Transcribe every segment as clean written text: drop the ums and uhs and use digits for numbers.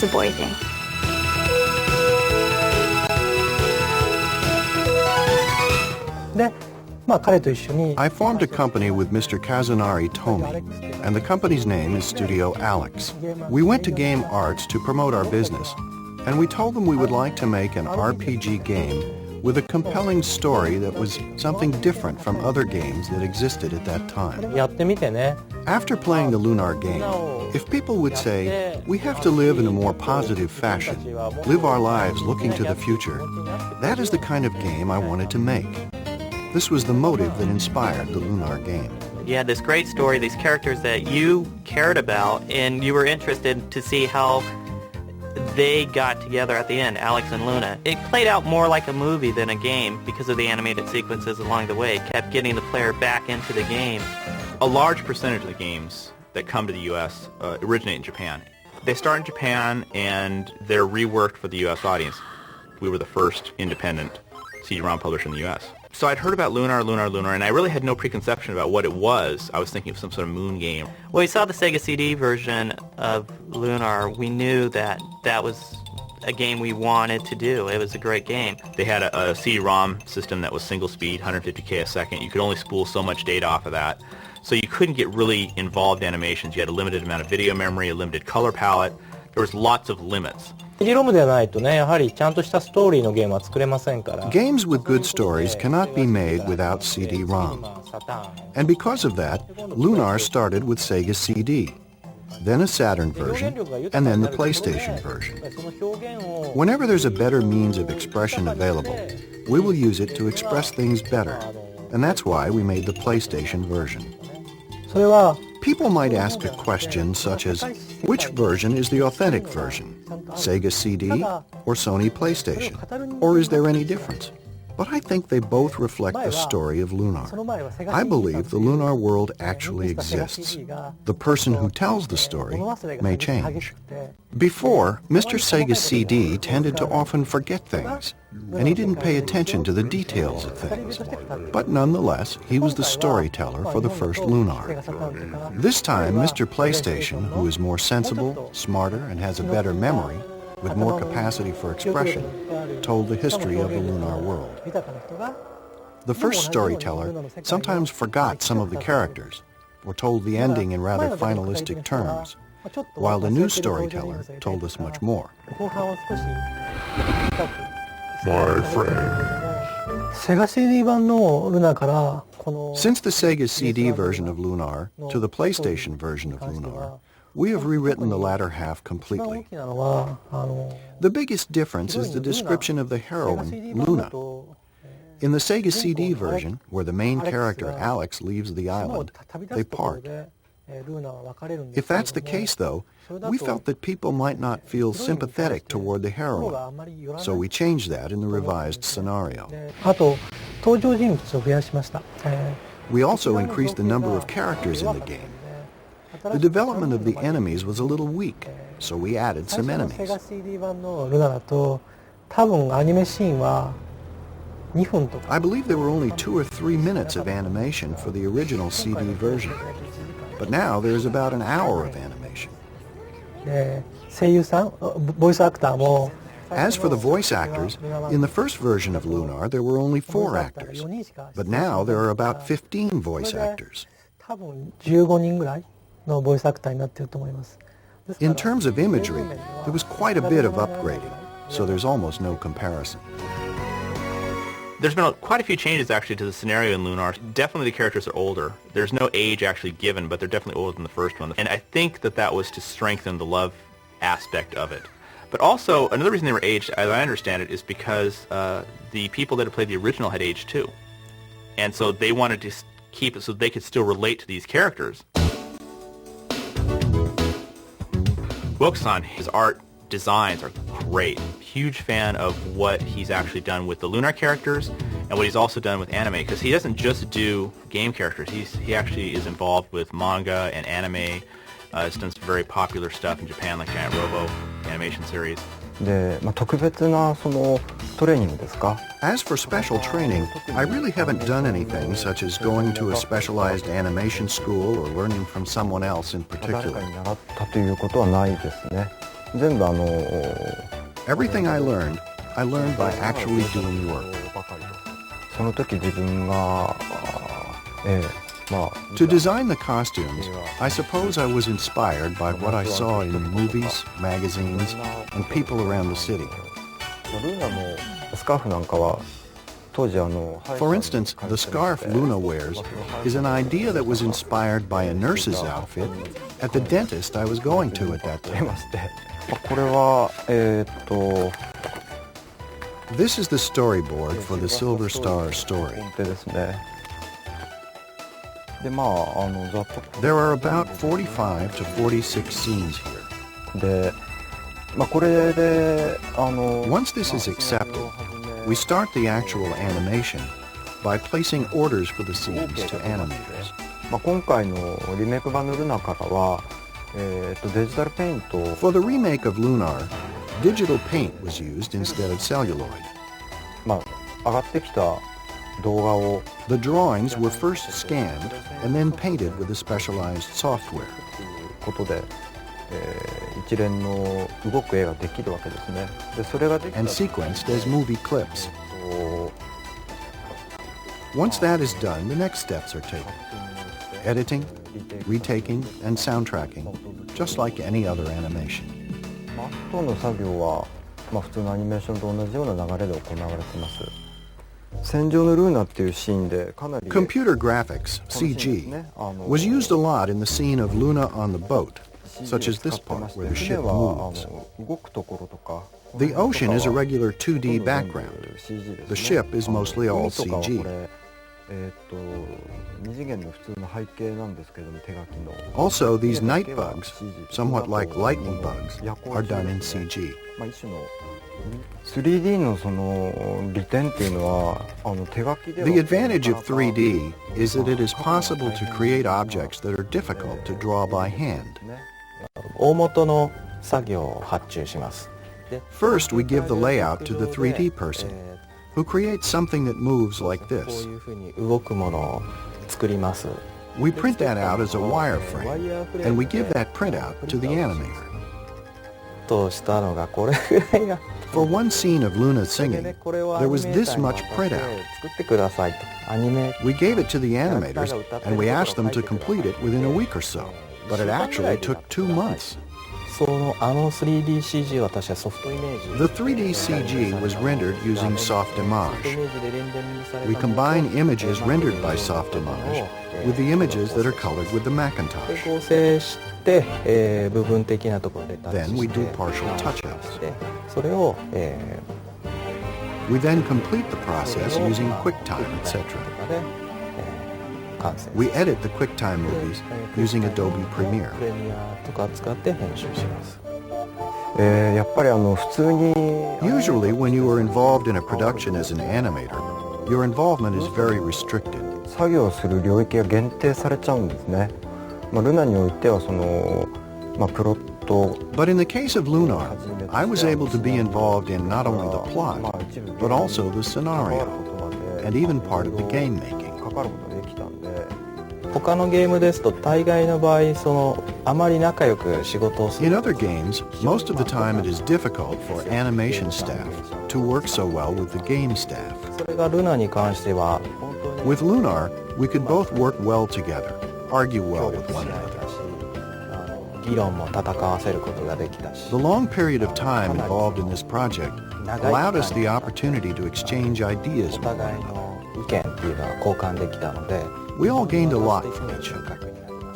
disappointing. I formed a company with Mr. Kazunari Tomi, and the company's name is Studio Alex. We went to Game Arts to promote our business, and we told them we would like to make an RPG game with a compelling story that was something different from other games that existed at that time. After playing the Lunar game, if people would say, we have to live in a more positive fashion, live our lives looking to the future, that is the kind of game I wanted to make. This was the motive that inspired the Lunar game. You had this great story, these characters that you cared about, and you were interested to see how they got together at the end, Alex and Luna. It played out more like a movie than a game because of the animated sequences along the way. It kept getting the player back into the game. A large percentage of the games that come to the U.S. Originate in Japan. They start in Japan and they're reworked for the U.S. audience. We were the first independent CD-ROM publisher in the U.S. So I'd heard about Lunar, and I really had no preconception about what it was. I was thinking of some sort of moon game. When we saw the Sega CD version of Lunar, we knew that that was a game we wanted to do. It was a great game. They had a CD-ROM system that was single speed, 150K a second. You could only spool so much data off of that. So you couldn't get really involved animations. You had a limited amount of video memory, a limited color palette. There was lots of limits. Games with good stories cannot be made without CD-ROM. And because of that, Lunar started with Sega CD, then a Saturn version, and then the PlayStation version. Whenever there's a better means of expression available, we will use it to express things better, and that's why we made the PlayStation version. People might ask a question such as, which version is the authentic version? Sega CD or Sony PlayStation? Or is there any difference? But I think they both reflect the story of Lunar. I believe the Lunar world actually exists. The person who tells the story may change. Before, Mr. Sega CD tended to often forget things, and he didn't pay attention to the details of things. But nonetheless, he was the storyteller for the first Lunar. This time, Mr. PlayStation, who is more sensible, smarter, and has a better memory, with more capacity for expression, told the history of the Lunar world. The first storyteller sometimes forgot some of the characters, or told the ending in rather finalistic terms, while the new storyteller told us much more. My friend. Since the Sega CD version of Lunar to the PlayStation version of Lunar, we have rewritten the latter half completely. The biggest difference is the description of the heroine, Luna. In the Sega CD version, where the main character, Alex, leaves the island, they part. If that's the case, though, we felt that people might not feel sympathetic toward the heroine, so we changed that in the revised scenario. We also increased the number of characters in the game. The development of the enemies was a little weak, so we added some enemies. I believe there were only 2 or 3 minutes of animation for the original CD version, but now there is about an hour of animation. As for the voice actors, in the first version of Lunar there were only 4 actors, but now there are about 15 voice actors. In terms of imagery, there was quite a bit of upgrading, so there's almost no comparison. There's been quite a few changes actually to the scenario in Lunar. Definitely the characters are older. There's no age actually given, but they're definitely older than the first one. And I think that was to strengthen the love aspect of it. But also, another reason they were aged, as I understand it, is because the people that had played the original had aged too. And so they wanted to keep it so they could still relate to these characters. Wilkeson, his art designs are great. Huge fan of what he's actually done with the Lunar characters and what he's also done with anime, because he doesn't just do game characters. He actually is involved with manga and anime. He's done some very popular stuff in Japan, like Giant Robo animation series. As for special training, I really haven't done anything such as going to a specialized animation school or learning from someone else in particular. 全部Everything I learned by actually doing work. その時自分が、To design the costumes, I suppose I was inspired by what I saw in movies, magazines, and people around the city. ルーナのスカーフなんかは当時For instance, the scarf Luna wears is an idea that was inspired by a nurse's outfit at the dentist I was going to at that time. これはThis is the storyboard for the Silver Star story. 本手ですね。でThere are about 45 to 46 scenes here. でこれでOnce this is accepted, we start the actual animation by placing orders for the scenes to animators. 今回のリメイク版のルナからは、デジタルペイント For the remake of Lunar, digital paint was used instead of celluloid. 上がってきた動画を The drawings were first scanned and then painted with a specialized software. ことで、一連の動く絵ができるわけですね。でそれができた And sequenced as movie clips. Once that is done, the next steps are taken. Editing, retaking, and soundtracking, just like any other animation. あとの作業は、普通のアニメーションと同じような流れで行われています。戦場のルーナっていうシーンでかなり Computer graphics, CG, was used a lot in the scene of Luna on the boat, such as this part where the ship moves. 動くところとか The ocean is a regular 2D background. The ship is mostly all CG. 二次元の普通の背景なんですけども手書きの Also, these night bugs, somewhat like lightning bugs, are done in CG. 一種の 3D のその利点っていうのは手書きで The advantage of 3D is that it is possible to create objects that are difficult to draw by hand. 大元の作業を発注します。 First, we give the layout to the 3D person, who creates something that moves like こう this. いうふうに動くものを作ります。 We print that out as a wireframe, and we give that printout to the animator. としたのがこれぐらいが For one scene of Luna singing, これを there was this アニメー much ターに渡して printout. 作ってくださいと。アニメ We gave it to the animators, and we asked them to complete it within a week or so. But it actually took 2 months. 3DCG を私はソフトイメージ The 3D CG was rendered using soft ソフトイ image. メージでレンダリングされた We combine images rendered by soft image with the images that are colored with the Macintosh. 構成して、部分的なところでタッチ Then し we て do partial touch-ups. でそれを、We then complete the process using QuickTime, etc. で、完成 We edit the QuickTime movies using Adobe Premiere. プレミアとか使って編集します。やっぱり普通に Usually, when you are involved in a production as an animator, your involvement is very restricted. 作業する領域が限定されちゃうんですね。ルナにおいてはそのプロット But in the case of Lunar, I was able to be involved in not only the plot, but also the scenario, and even part of the game making. 関わることができたんで他のゲームですと大概の場合あまり仲良く仕事をす In る other games, most of the time it is difficult for animation staff to work so well with the game staff. それがルナに関しては本当に With Lunar, we could both work well together, argue well with one し合 another. えたし議論も戦わせることができたし The long period of time involved in this project allowed us the opportunity to exchange お ideas. 互いの意見っていうのは交換できたので We all gained a lot from each 収 other. 穫になりま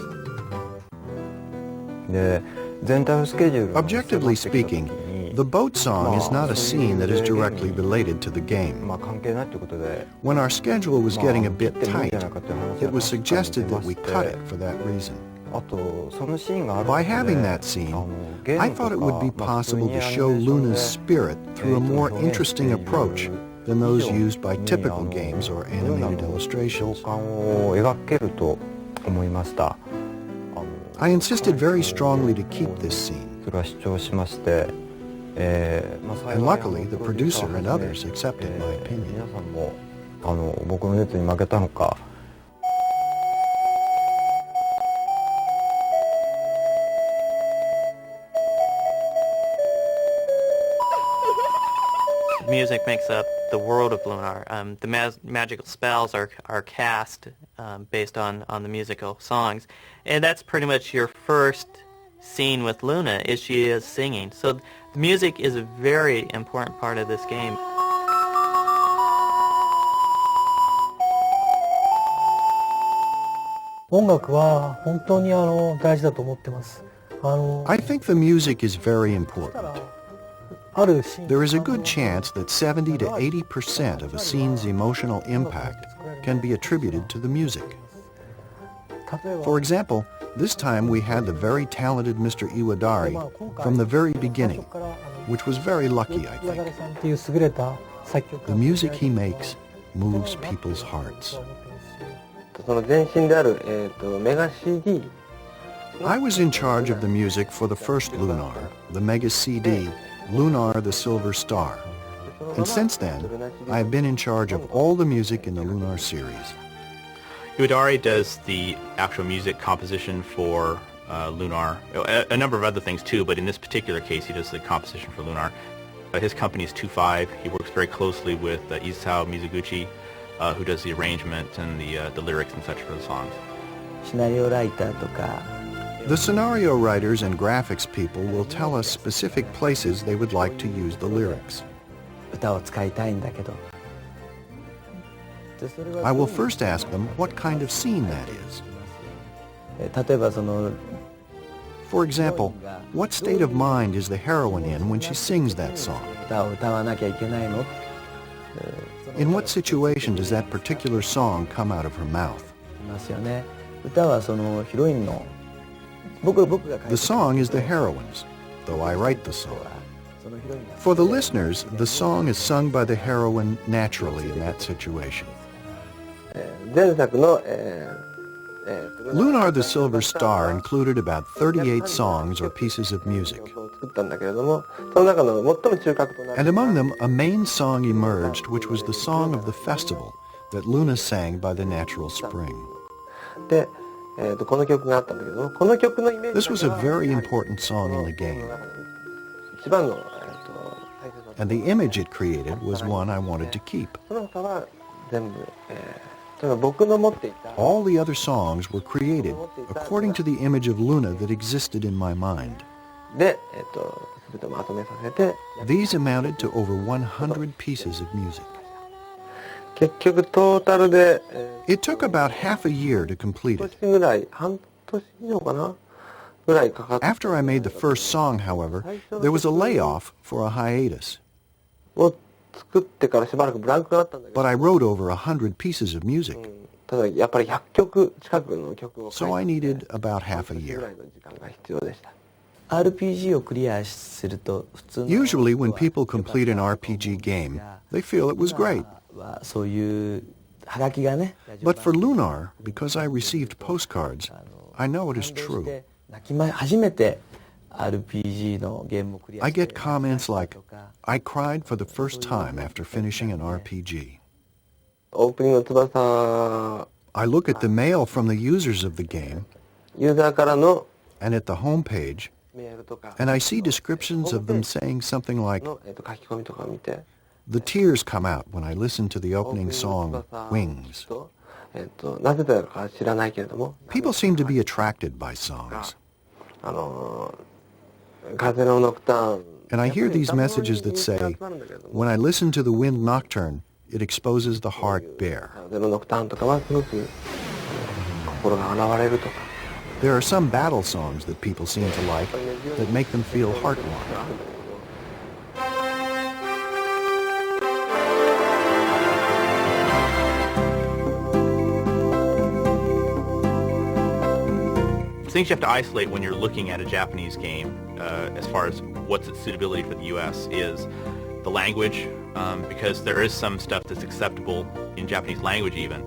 す。で全体のスケジュール Objectively speaking, the boat song is not a scene that is directly related to the game. 関係ないということで When our schedule was getting a bit 切ってもいいん tight, じゃないかっていう話 it was suggested that we が cut 出 it まして for that reason. あとそのシーンがある By ことで having that scene, ゲーム I とか thought it would be 普通 possible に to アニメ show ーションで Luna's spirit through a more interesting approach than those used by typical games or ルナ animated の情 illustrations. 感を描けると思いました。 I insisted very strongly to keep this scene, それは主張しまして、and luckily the producer and others accepted my opinion. 皆さんも僕の熱に負けたのか music makes up the world of Lunar. The magical spells are cast based on the musical songs. And that's pretty much your first scene with Luna, is she is singing. So the music is a very important part of this game. I think the music is very important. There is a good chance that 70 to 80% of a scene's emotional impact can be attributed to the music. For example, this time we had the very talented Mr. Iwadari from the very beginning, which was very lucky, I think. The music he makes moves people's hearts. I was in charge of the music for the first Lunar, the Mega CD, Lunar the Silver Star. And since then, I have been in charge of all the music in the Lunar series. Iwadari does the actual music composition for Lunar, a number of other things too, but in this particular case he does the composition for Lunar. His company is 2-5. He works very closely with Isao Mizuguchi, who does the arrangement and the lyrics and such for the songs. The scenario writers and graphics people will tell us specific places they would like to use the lyrics. I will first ask them what kind of scene that is. For example, what state of mind is the heroine in when she sings that song? In what situation does that particular song come out of her mouth? The song is the heroine's, though I write the song. For the listeners, the song is sung by the heroine naturally in that situation. Lunar the Silver Star included about 38 songs or pieces of music. And among them, a main song emerged, which was the song of the festival that Luna sang by the natural spring. This was a very important song in the game. And the image it created was one I wanted to keep. All the other songs were created according to the image of Luna that existed in my mind. These amounted to over 100 pieces of music. It took about half a year to complete it. After I made the first song, however, there was a layoff for a hiatus. But I wrote over 100 pieces of music. So I needed about half a year. Usually when people complete an RPG game, they feel it was great. But for Lunar, because I received postcards, I know it is true. I get comments like, I cried for the first time after finishing an RPG. I look at the mail from the users of the game and at the home page, and I see descriptions of them saying something like, the tears come out when I listen to the opening song, Wings. People seem to be attracted by songs. And I hear these messages that say, when I listen to the Wind Nocturne, it exposes the heart bare. There are some battle songs that people seem to like that make them feel heartwarming. Things you have to isolate when you're looking at a Japanese game, as far as what's its suitability for the U.S., is the language, because there is some stuff that's acceptable in Japanese language even,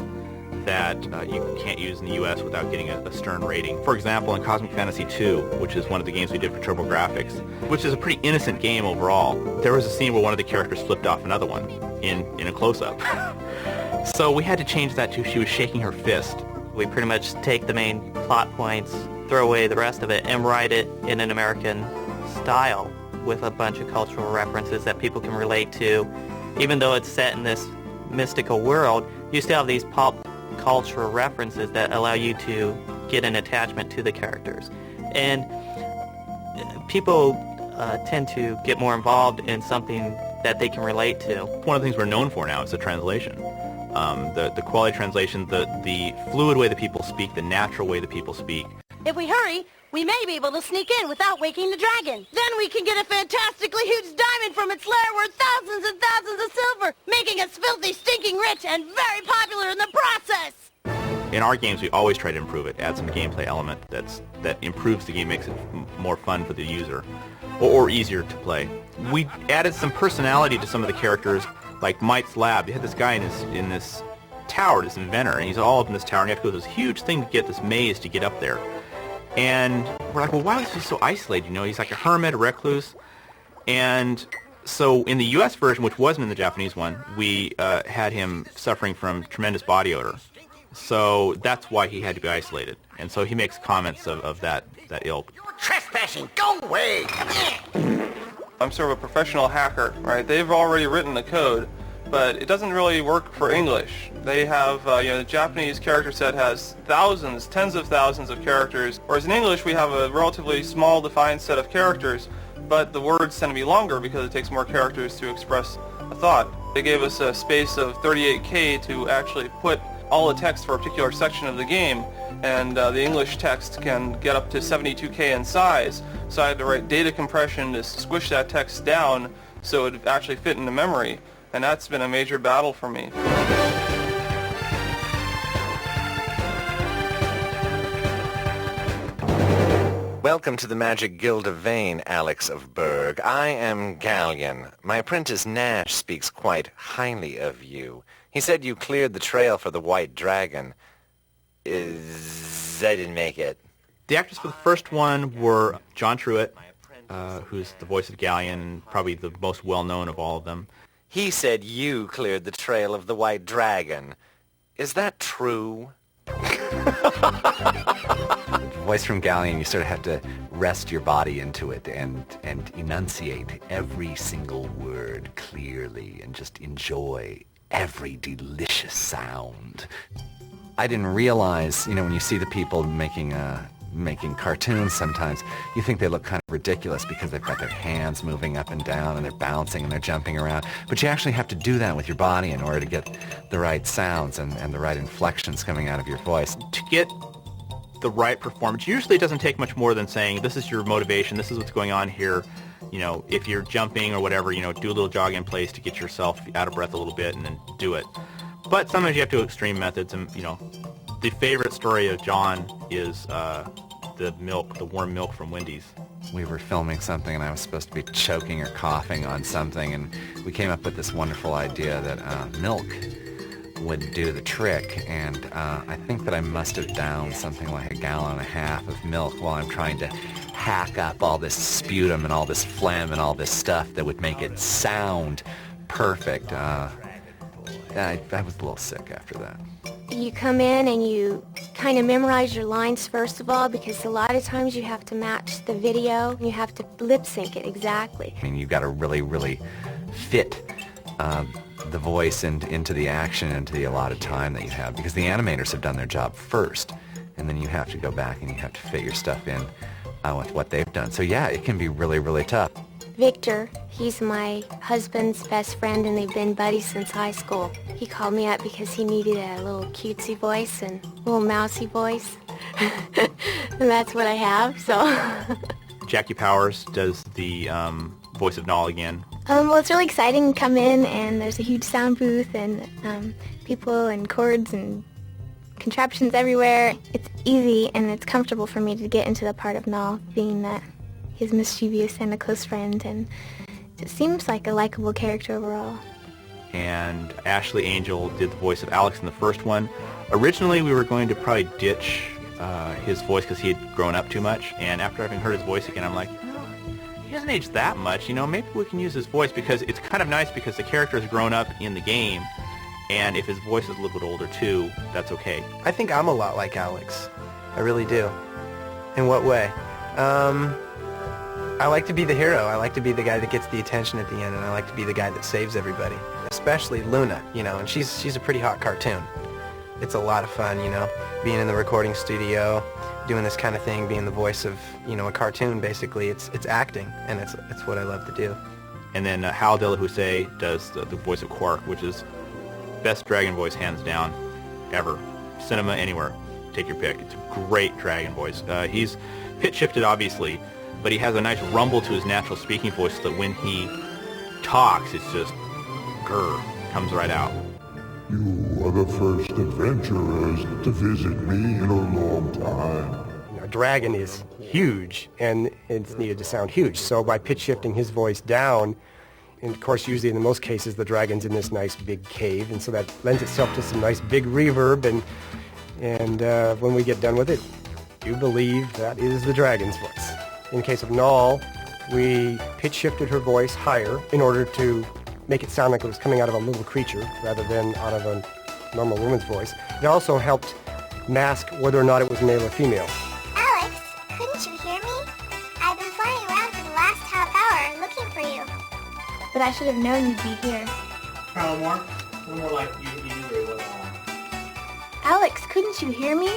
that you can't use in the U.S. without getting a stern rating. For example, in Cosmic Fantasy II, which is one of the games we did for TurboGrafx, which is a pretty innocent game overall, there was a scene where one of the characters flipped off another one in a close-up. So we had to change that to she was shaking her fist. We pretty much take the main plot points, throw away the rest of it, and write it in an American style with a bunch of cultural references that people can relate to. Even though it's set in this mystical world, you still have these pop cultural references that allow you to get an attachment to the characters. And people tend to get more involved in something that they can relate to. One of the things we're known for now is the translation. The quality translation, the fluid way that people speak, the natural way that people speak. If we hurry, we may be able to sneak in without waking the dragon. Then we can get a fantastically huge diamond from its lair worth thousands and thousands of silver, making us filthy, stinking rich and very popular in the process. In our games, we always try to improve it, add some gameplay element that improves the game, makes it more fun for the user, or easier to play. We added some personality to some of the characters, like Mite's Lab. You had this guy in this tower, this inventor, and he's all up in this tower, and you have to go through this huge thing to get this maze to get up there. And we're like, well, why is he so isolated? You know, he's like a hermit, a recluse. And so in the U.S. version, which wasn't in the Japanese one, we had him suffering from tremendous body odor. So that's why he had to be isolated. And so he makes comments of that ilk. You're trespassing! Go away! I'm sort of a professional hacker, right? They've already written the code, but it doesn't really work for English. They have, the Japanese character set has thousands, tens of thousands of characters, whereas in English we have a relatively small defined set of characters, but the words tend to be longer because it takes more characters to express a thought. They gave us a space of 38K to actually put all the text for a particular section of the game, and the English text can get up to 72K in size, so I had to write data compression to squish that text down so it would actually fit into memory, and that's been a major battle for me. Welcome to the Magic Guild of Vane, Alex of Berg. I am Galleon. My apprentice Nash speaks quite highly of you. He said you cleared the trail for the White Dragon. I didn't make it. The actors for the first one were John Truitt, who's the voice of Galleon, probably the most well-known of all of them. He said you cleared the trail of the White Dragon. Is that true? Voice from Galleon, you sort of have to rest your body into it and enunciate every single word clearly and just enjoy every delicious sound. I didn't realize, when you see the people making cartoons sometimes, you think they look kind of ridiculous because they've got their hands moving up and down and they're bouncing and they're jumping around. But you actually have to do that with your body in order to get the right sounds and the right inflections coming out of your voice. To get the right performance, usually it doesn't take much more than saying, this is your motivation, this is what's going on here. If you're jumping or whatever, do a little jog in place to get yourself out of breath a little bit and then do it. But sometimes you have to do extreme methods, and, the favorite story of John is the warm milk from Wendy's. We were filming something and I was supposed to be choking or coughing on something, and we came up with this wonderful idea that milk would do the trick, and I think that I must have downed something like 1.5 gallons of milk while I'm trying to hack up all this sputum and all this phlegm and all this stuff that would make it sound perfect. I was a little sick after that. You come in and you kind of memorize your lines first of all, because a lot of times you have to match the video. You have to lip sync it exactly. I mean, you've got to really, really fit the voice into the action, into the allotted time that you have, because the animators have done their job first, and then you have to go back and you have to fit your stuff in with what they've done. So yeah, it can be really, really tough. Victor, he's my husband's best friend, and they've been buddies since high school. He called me up because he needed a little cutesy voice and a little mousy voice. And that's what I have, so. Jackie Powers does the voice of Nall again. Well, it's really exciting to come in, and there's a huge sound booth, and people and cords and contraptions everywhere. It's easy, and it's comfortable for me to get into the part of Nall, being that he's mischievous and a close friend, and it seems like a likable character overall. And Ashley Angel did the voice of Alex in the first one. Originally, we were going to probably ditch his voice because he had grown up too much, and after having heard his voice again, I'm like, he hasn't aged that much, maybe we can use his voice, because it's kind of nice because the character has grown up in the game, and if his voice is a little bit older too, that's okay. I think I'm a lot like Alex. I really do. In what way? I I like to be the hero. I like to be the guy that gets the attention at the end, and I like to be the guy that saves everybody. Especially Luna, and she's a pretty hot cartoon. It's a lot of fun, being in the recording studio, doing this kind of thing, being the voice of, a cartoon, basically. It's acting, and it's what I love to do. And then Hal De La Housse does the voice of Quark, which is best dragon voice hands down ever. Cinema anywhere. Take your pick. It's a great dragon voice. He's pitch shifted, obviously, but he has a nice rumble to his natural speaking voice so that when he talks, it's just grr, comes right out. You are the first adventurers to visit me in a long time. A dragon is huge, and it's needed to sound huge. So by pitch shifting his voice down, and of course usually in most cases the dragon's in this nice big cave, and so that lends itself to some nice big reverb, and when we get done with it, you believe that is the dragon's voice. In the case of Nall, we pitch shifted her voice higher in order to make it sound like it was coming out of a little creature rather than out of a normal woman's voice. It also helped mask whether or not it was male or female. Alex, couldn't you hear me? I've been flying around for the last half hour looking for you. But I should have known you'd be here. Try one more. One more like you knew very well. Alex, couldn't you hear me?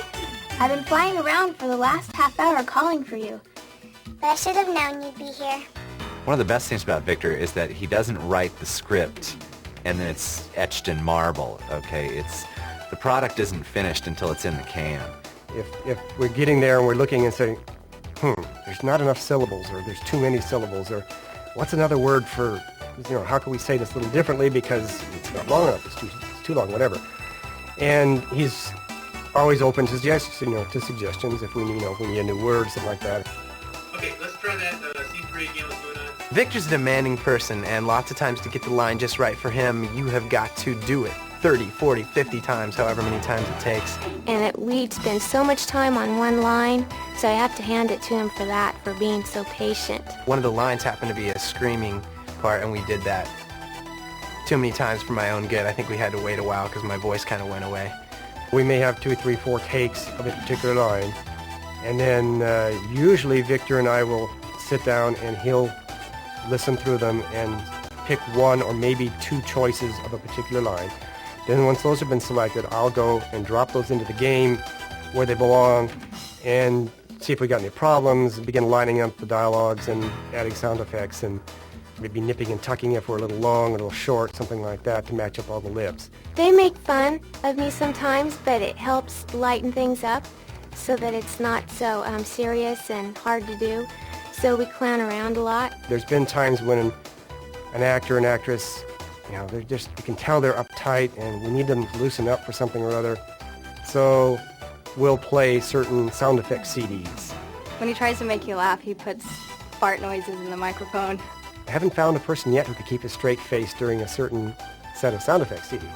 I've been flying around for the last half hour calling for you. But I should have known you'd be here. One of the best things about Victor is that he doesn't write the script and then it's etched in marble, okay? The product isn't finished until it's in the can. If we're getting there and we're looking and saying, there's not enough syllables, or there's too many syllables, or what's another word for, how can we say this a little differently because it's not long enough, it's too long, whatever. And he's always open to suggestions if we need a new word, something like that. Okay, let's try that scene 3 again with Luna. Victor's a demanding person, and lots of times to get the line just right for him, you have got to do it 30, 40, 50 times, however many times it takes. And we'd spend so much time on one line, so I have to hand it to him for that, for being so patient. One of the lines happened to be a screaming part, and we did that too many times for my own good. I think we had to wait a while because my voice kind of went away. We may have 2, 3, 4 takes of a particular line, and then usually Victor and I will sit down and he'll listen through them and pick 1 or maybe 2 choices of a particular line. Then once those have been selected, I'll go and drop those into the game where they belong and see if we got any problems, and begin lining up the dialogues and adding sound effects and maybe nipping and tucking if we're a little long, a little short, something like that to match up all the lips. They make fun of me sometimes, but it helps lighten things up so that it's not so serious and hard to do. So we clown around a lot. There's been times when an actor and actress, they're just, you can tell they're uptight and we need them to loosen up for something or other. So we'll play certain sound effect CDs. When he tries to make you laugh, he puts fart noises in the microphone. I haven't found a person yet who could keep a straight face during a certain set of sound effect CDs.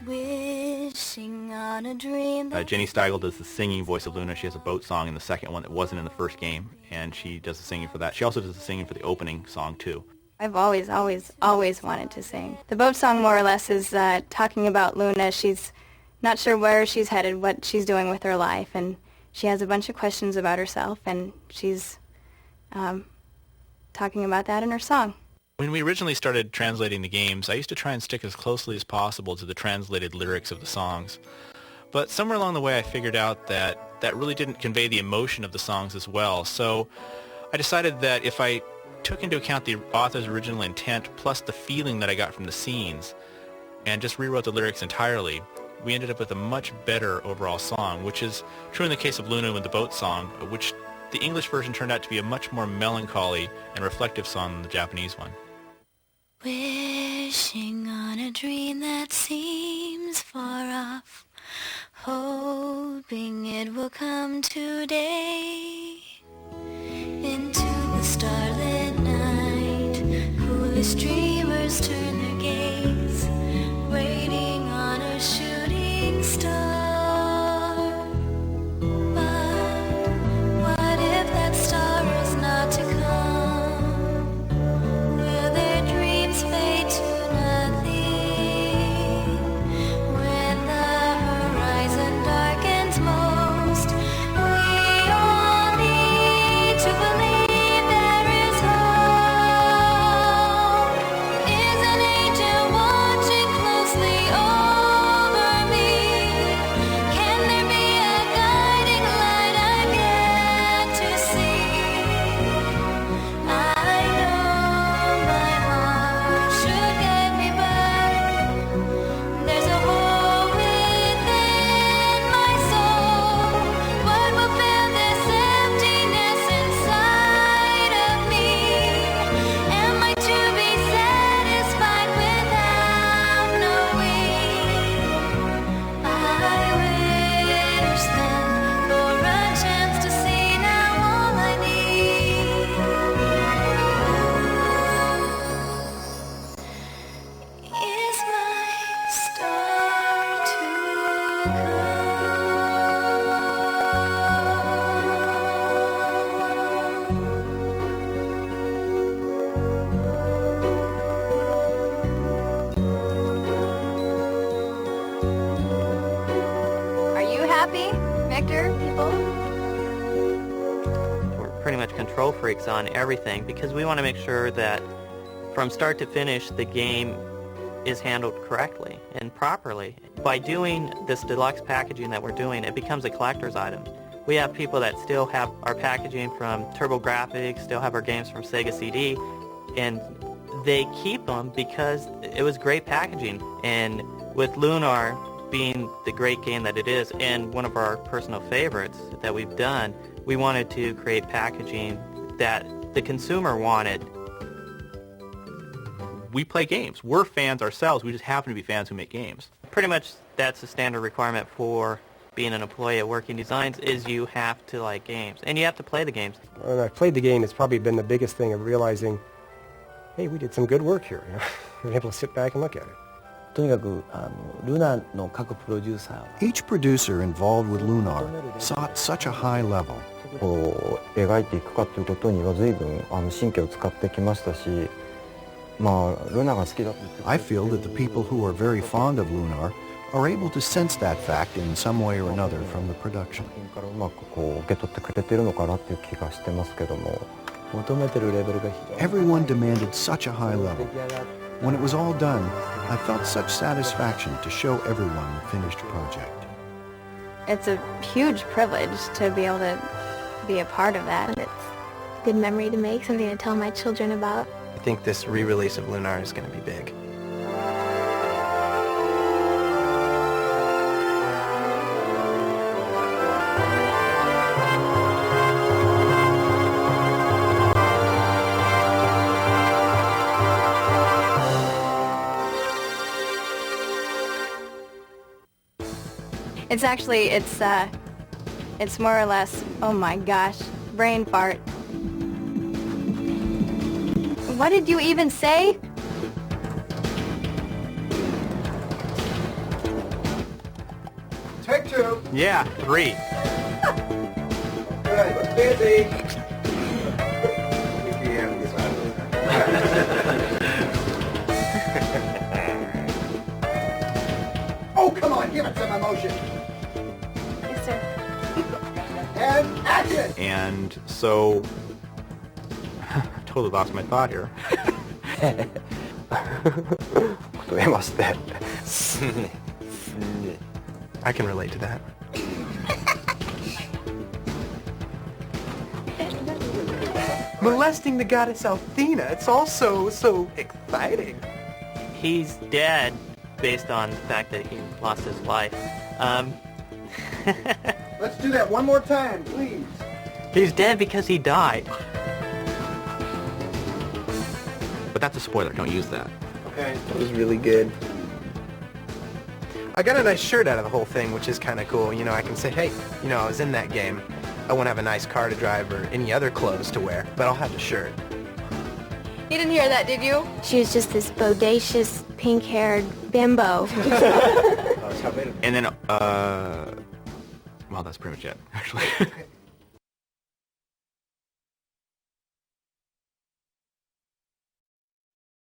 Wishing on a dream. Jenny Steigel does the singing voice of Luna. She has a boat song in the second one that wasn't in the first game, and she does the singing for that. She also does the singing for the opening song, too. I've always wanted to sing. The boat song more or less is talking about Luna. She's not sure where she's headed, what she's doing with her life, and she has a bunch of questions about herself, and she's talking about that in her song. When we originally started translating the games, I used to try and stick as closely as possible to the translated lyrics of the songs. But somewhere along the way I figured out that really didn't convey the emotion of the songs as well. So I decided that if I took into account the author's original intent plus the feeling that I got from the scenes and just rewrote the lyrics entirely, we ended up with a much better overall song, which is true in the case of Luna with the boat song, which the English version turned out to be a much more melancholy and reflective song than the Japanese one. Wishing on a dream that seems far off, hoping it will come today. Into the starlit night, foolish dreamers turn their gaze, waiting on a shooting star. But what if that star is not to come? Will their dreams fade to nothing? When the horizon darkens most, we all need to believe there is hope. pretty much control freaks on everything because we want to make sure that from start to finish the game is handled correctly and properly. By doing this deluxe packaging that we're doing, it becomes a collector's item. We have people that still have our packaging from TurboGrafx, still have our games from Sega CD, and they keep them because it was great packaging. And with Lunar being the great game that it is and one of our personal favorites that we've done, we wanted to create packaging that the consumer wanted. We play games. We're fans ourselves. We just happen to be fans who make games. Pretty much that's a standard requirement for being an employee at Working Designs is you have to like games and you have to play the games. When I played the game, it's probably been the biggest thing of realizing, hey, we did some good work here. You know? We're able to sit back and look at it. とにかくルナの各プロデューサーは Each producer involved with Lunar sought such a high level. こう描いていくかということには随分神経を使ってきましたし、まあルナが好きだと言って。I feel that the people who are very fond of Lunar are able to sense that fact in some way or another from the production. からうまくこう受け取ってくれているのかなっていう気がしてますけども。求めてるレベルが非常に Everyone demanded such a high level. When it was all done, I felt such satisfaction to show everyone the finished project. It's a huge privilege to be able to be a part of that. It's a good memory to make, something to tell my children about. I think this re-release of Lunar is going to be big. It's actually, it's more or less, oh my gosh, brain fart. What did you even say? Take two. Yeah, 3. Good. Busy. Oh, come on, give it some emotion. Yes, sir. And action. And so, I totally lost my thought here. 増えまして。I can relate to that. Molesting the goddess Athena. It's all so exciting. He's dead based on the fact that he lost his life. Let's do that one more time, please. He's dead because he died. But that's a spoiler. Don't use that. Okay. That was really good. I got a nice shirt out of the whole thing, which is kind of cool. You know, I can say, hey, you know, I was in that game. I won't have a nice car to drive or any other clothes to wear, but I'll have the shirt. You didn't hear that, did you? She was just this bodacious, pink-haired bimbo. And then, well, that's pretty much it, actually.